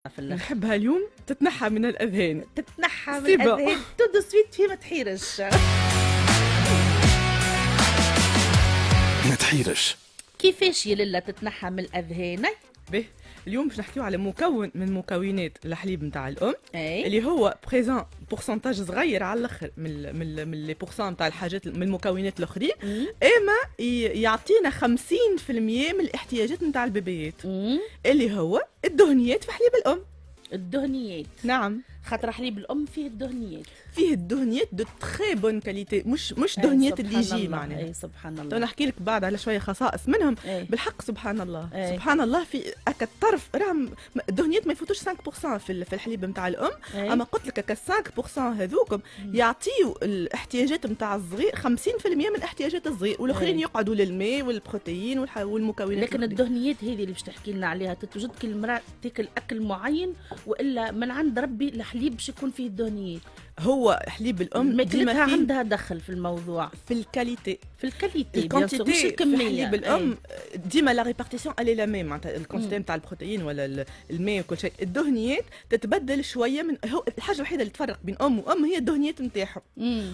في الاخر نحبها اليوم تتنحى من الاذهان. تتنحى من سيبا. الاذهان تو سويت فيه ما تحيرش. ما تحيرش. كيفاش يا للا تتنحى من الاذهان؟ به اليوم باش نحكيو على مكون من مكونات الحليب نتاع الام اي اللي هو بريزون بورسنتاج صغير على الاخر من لي بورسون نتاع الحاجات من المكونات الاخرين، اما يعطينا 50% من الاحتياجات نتاع البيبيات اللي هو الدهنيات في حليب الام. الدهنيات، نعم، خاطر حليب الام فيه الدهنيات، فيه الدهنيات دو تري بون كاليتي، مش دهنيات اللي يجي معناها. اي سبحان تو الله. نحكي لك بعد على شويه خصائص منهم. أي. بالحق سبحان الله. أي. سبحان الله في اكا الطرف راهم الدهنيات ما يفوتوش 5% في الحليب نتاع الام. أي. اما قلت لك اكا 5% هذوكم يعطيو الاحتياجات نتاع الصغير 50% من احتياجات الصغير، والاخرين أي. يقعدوا للماء والبروتين والمكونات لكن الأخرين. الدهنيات هذه اللي باش تحكي لنا عليها تتوجد كل مرة تاكل اكل معين والا من عند ربي الحليب باش يكون فيه الدهنيات؟ هو حليب الام ماكلتها فيه عندها دخل في الموضوع، في الكاليتي، في الكاليتي الكونتيتي مش في الكميه. حليب الام ديما لا ريبارتيسيون الي لا ميم، معناتها الكونتيتي نتاع البروتين ولا الماء وكل شيء. الدهنيات تتبدل شويه، من هو الحاجه الوحيده اللي تفرق بين ام وام هي الدهنيات نتاعهم.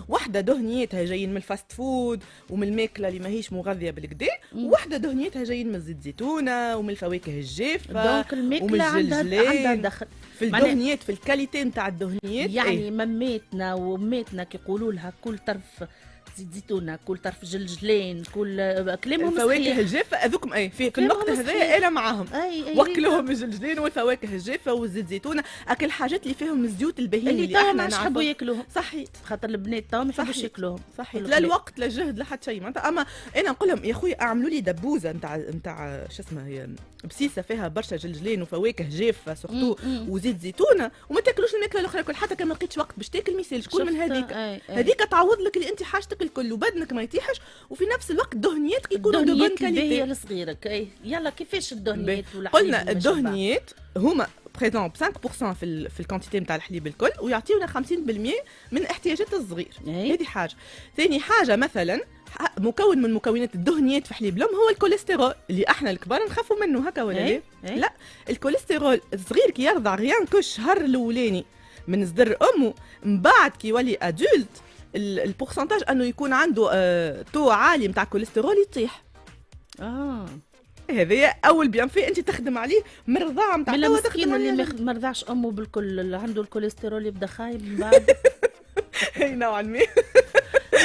واحده دهنياتها جايين من الفاست فود ومن الماكله اللي ماهيش مغذيه بالكدا، وواحده دهنياتها جايين من الزيت زيتونه ومن الفواكه الجافه دونك الماكله ومن عندها الجلجلين. دخل في الدهنيات في الكاليتي نتاع الدهنيات. يعني إيه؟ مماتنا وماتنا كيقولوا لها كل طرف زيت زيتونه، كل طرف جلجلين، كل كلامهم الفواكه صحيح. الجافه هذوك في كلامهم النقطه صحيح. هذه انا معاهم. اي وكلهم الجلجلين والفواكه الجافه والزيت زيتونه، اكل الحاجات اللي فيهم الزيوت البهيمه اللي اللي توا احنا ما يحبوا نعرفوا. ياكلوهم، صحيت خاطر البنات توا ما يحبوش صحيت. ياكلوهم. صحيح، كل لا خليط. الوقت لا الجهد لا حتى شيء معناتها. اما انا نقول لهم يا خويا اعملوا لي دبوزه نتاع شو اسمها هي بسيسه فيها برشا جلجلين وفواكه جافه سورتو وزيت زيتونه، وما تاكلوش الماكله الاخرى الكل، حتى كان ما لقيتش وقت باش تاكل ميسالش كل من شفت؟ هذيك. أي. هذيك تعوض لك اللي انت حاجتك الكل وبدنك ما يتيحش، وفي نفس الوقت دهنياتك يكونوا دو بون الدهنيات الباهيه كاليتي. لصغيرك. اي يلا كيفاش الدهنيات والحليب قلنا المشبع؟ الدهنيات هما بريزون ب 5% في الكونتيتي نتاع الحليب الكل، ويعطيونا 50% من احتياجات الصغير. أي. هذه حاجه. ثاني حاجه مثلا مكون من مكونات الدهنيات في حليب الام هو الكوليسترول، اللي احنا الكبار نخافوا منه هكا ولا أي. لا؟ أي. لا، الكوليسترول الصغير كي يرضع غيان كو الشهر الاولاني من صدر امه، من بعد كي يولي ادولت البورسنتاج انه يكون عنده تو عالي نتاع الكوليسترول يطيح. هذا اول بيان في انت تخدم عليه من الرضاعه نتاع من توا المسكين تخدم اللي عليه. ما رضعش امه بالكل، اللي عنده الكوليسترول يبدا خايب من بعد. اي نوعا ما.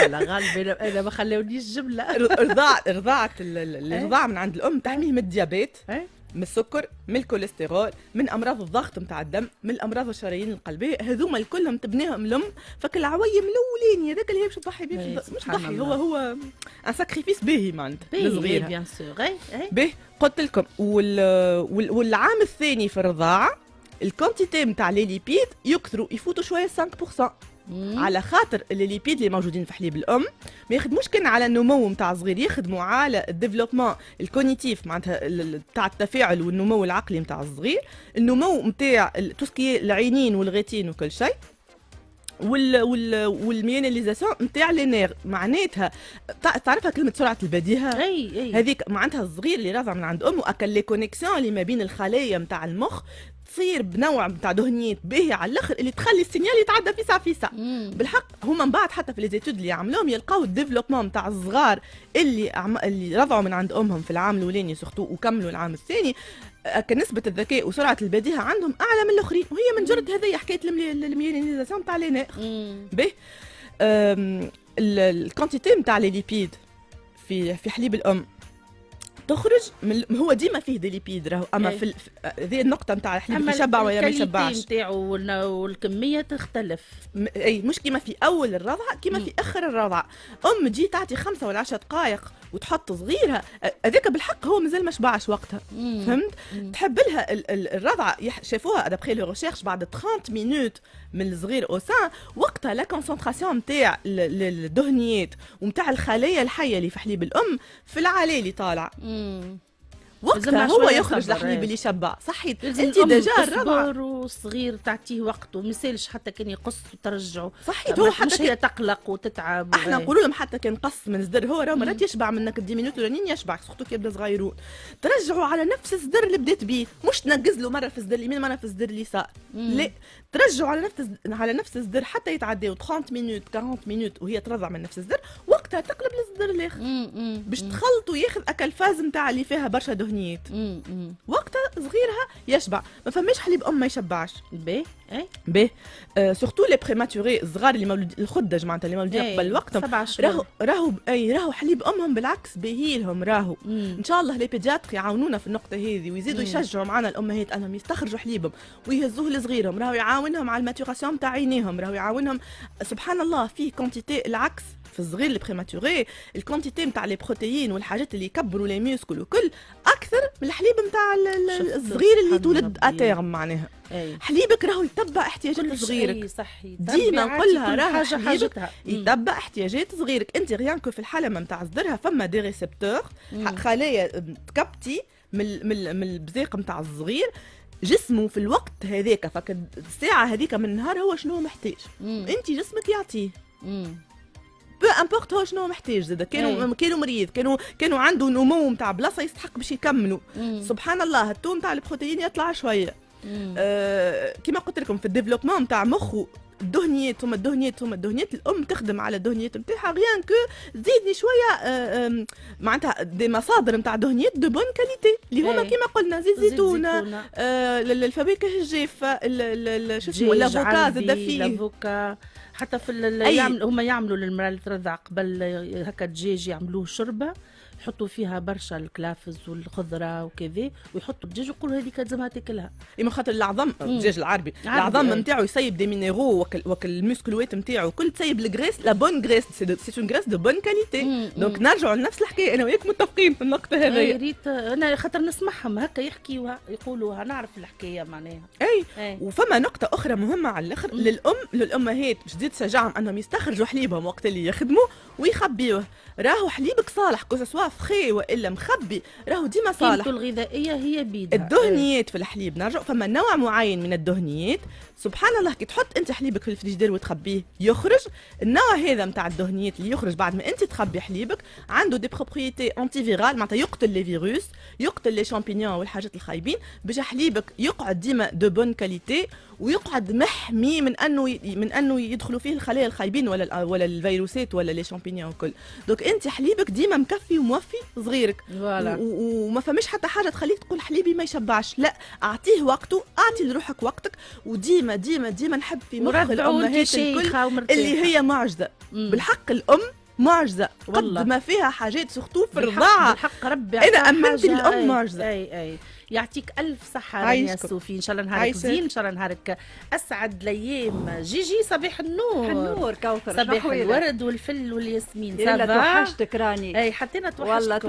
لا غالبا انا ما خلونيش جمله. رضاعه الرضاعه من عند الام تحميه من الديابيت، من السكر، من الكوليسترول، من امراض الضغط نتاع الدم، من الامراض الشرايين القلبيه. هذوما الكلهم تبنيهم الام فك العوايم الاولاني هذاك اللي هي باش تضحي بيه. مش تضحي، هو ان ساكريفيس باهي معناتها لصغيرها. بيان سور. اي باهي قلت لكم. والعام الثاني في الرضاعه الكونتيتي نتاع لي ليبيد يكثروا يفوتوا شويه 5%، على خاطر الليبيد اللي موجودين في حليب الام ما يخدموش كان على النمو نتاع الصغير، يخدموا على الديفلوبمون الكونيتيف معناتها تاع التفاعل والنمو العقلي نتاع الصغير، النمو نتاع توسكي العينين والغيتين وكل شيء، والمياناليزاسيون نتاع لي نير. معناتها تعرفها كلمه سرعه البديهه؟ اي هذيك معناتها الصغير اللي راضع من عند امه اكل لي كونيكسيون اللي ما بين الخلايا نتاع المخ تصير بنوع نتاع دهنيات باهيه على الاخر، اللي تخلي السينيال يتعدى فيسع. بالحق هما من بعد حتى في لي زيتود اللي عملوهم يلقاو الديفلوبمون نتاع الصغار اللي رضعوا من عند امهم في العام الاولاني سورتو وكملوا العام الثاني، كنسبة الذكاء وسرعة البديهة عندهم أعلى من الآخرين، وهي من جرد هذه حكاية الميلانيزاسيون تاع لي نير. به الكونتيتي نتاع لي ليبيد في حليب الأم تخرج من هو ديما فيه دي ليبيد راهو، اما في هذه النقطه نتاع الحليب يشبع ولا ما يشبعش. نتاعو والكميه تختلف. اي مش كيما في اول الرضعه كيما في اخر الرضعه. ام تجي تعطي 5 ولا 10 دقائق وتحط صغيرها هذاك بالحق هو مازال ما شبعش وقتها. فهمت؟ تحب لها الرضعه شافوها دابخي لو ريشيرش بعد 30 مينوت من الصغير او سان، وقتها لا كونسنتراسيون نتاع الدهنيات ونتاع الخلايا الحيه اللي في حليب الام في العالي اللي طالع. وقتها هو شوية يخرج صبر، الحليب أي. اللي يشبع. صحيت لازم انت الأم ديجا الرضع. تصبر وصغير تعطيه وقته، ما يسالش حتى كان يقص وترجعه. صحيت هو حتى مش هي تقلق وتتعب. احنا نقولوا لهم حتى كان قص من صدر هو راه مرات يشبع منك 10 مينوت ولانين يشبع سورتو كي يبدا صغيرون، ترجعوا على نفس الصدر اللي بديت بيه، مش تنقز له مره في الصدر اليمين مره في الصدر اليسار، لا ترجعوا على نفس الصدر حتى يتعداو 30 مينوت 40 مينوت وهي ترضع من نفس الصدر، وقتها تقلب للصدر الاخر باش تخلطوا ياخذ اكل فاز نتاع اللي فيها برشا دهنيات. وقتها صغيرها يشبع، ما فماش حليب ام ما يشبعش. باهي اي باهي سورتو لي بريماتوري الصغار اللي مولود الخدج معناتها اللي مولودين قبل وقتهم، راهو حليب امهم بالعكس باهي لهم. راهو ان شاء الله لي بيدياتر يعاونونا في النقطه هذه ويزيدوا يشجعوا معنا الامهات انهم يستخرجوا حليبهم ويهزوه لصغيرهم، راهو يعاونهم على الماتوراسيون تاع عينيهم، راهو يعاونهم سبحان الله فيه كونتيتي العكس في الصغير البريماتوري الكونتيتي نتاع لي بروتيين والحاجات اللي يكبروا لي ميوسكل وكل اكثر من الحليب نتاع الصغير اللي تولد اتيرم معناها. حليبك راهو يتبع احتياجات صغيرك. صحي ديما نقولها راهو حليبك يتبع احتياجات صغيرك. انت ريان كو في الحلمه نتاع صدرها فما دي ريسبتور خلايا تكبتي من البزاق نتاع الصغير، جسمه في الوقت هذاك فك الساعه هذيك من النهار هو شنو محتاج، انت جسمك يعطيه بو امبورت هو شنو محتاج. زاد كانوا مريض كانوا عنده نمو نتاع بلاصه يستحق باش يكملوا. سبحان الله التون نتاع البروتين يطلع شويه. كما قلت لكم في الديفلوبمون نتاع مخه الدهنيات هما الدهنيات الام تخدم على الدهنيات نتاعها ريان كو زيدني شويه معناتها دي مصادر نتاع دهنيات دو بون كاليتي اللي هما كما قلنا زيت زيتونه الفواكه الجافه شو اسمه لافوكا زاد فيه لافوكا حتى في هما يعملوا للمراه اللي ترضع قبل هكا دجاج يعملوه شربه يحطوا فيها برشا الكلافز والخضره وكذا ويحطوا الدجاج ويقولوا هذيك لازمها تاكلها. اما خاطر العظم الدجاج العربي العظم نتاعو يسيب دي مينيرو وكل المسكلوات نتاعو كل تسيب الغريس لا بون غريس سي اون غريس دو بون كاليتي. دونك نرجعوا لنفس الحكايه انا وياك متفقين في النقطه هذه. يا ريت انا خاطر نسمعهم هكا يحكيوها يقولوها نعرف الحكايه معناها. اي وفما نقطه اخرى مهمه على الاخر للامهات باش تزيد تشجعهم انهم يستخرجوا حليبهم وقت اللي يخدموا ويخبيوه. راهو حليبك صالح كو سوا فخي والا مخبي راهو ديما صالح. قيمته الغذائيه هي بيدها. الدهنيات في الحليب نرجع فما نوع معين من الدهنيات سبحان الله كي تحط انت حليبك في الفريجيدير وتخبيه يخرج النوع هذا نتاع الدهنيات اللي يخرج بعد ما انت تخبي حليبك عنده دي بروبريتي انتي فيرال معناتها يقتل لي فيروس يقتل لي شامبينيون والحاجات الخايبين باش حليبك يقعد ديما دو بون كاليتي ويقعد محمي من انه يدخلوا فيه الخلايا الخايبين ولا الفيروسات ولا لي شامبينيون الكل. دونك انت حليبك ديما مكفي وموفي صغيرك وما فماش حتى حاجه تخليك تقول حليبي ما يشبعش، لا اعطيه وقته اعطي لروحك وقتك. وديما ديما ديما نحب في مخ الامهات الكل اللي هي معجزه بالحق الام معجزه قد ما فيها حاجات سورتو في الرضاعه بالحق ربي انا امنت الام معجزه. اي يعطيك الف صحه يا صوفي ان شاء الله نهارك زين ان شاء الله نهارك اسعد الايام. جيجي صباح النور. النور كوثر صباح الورد والفل والياسمين. سافا توحشتك راني. اي حتى انا توحشتك.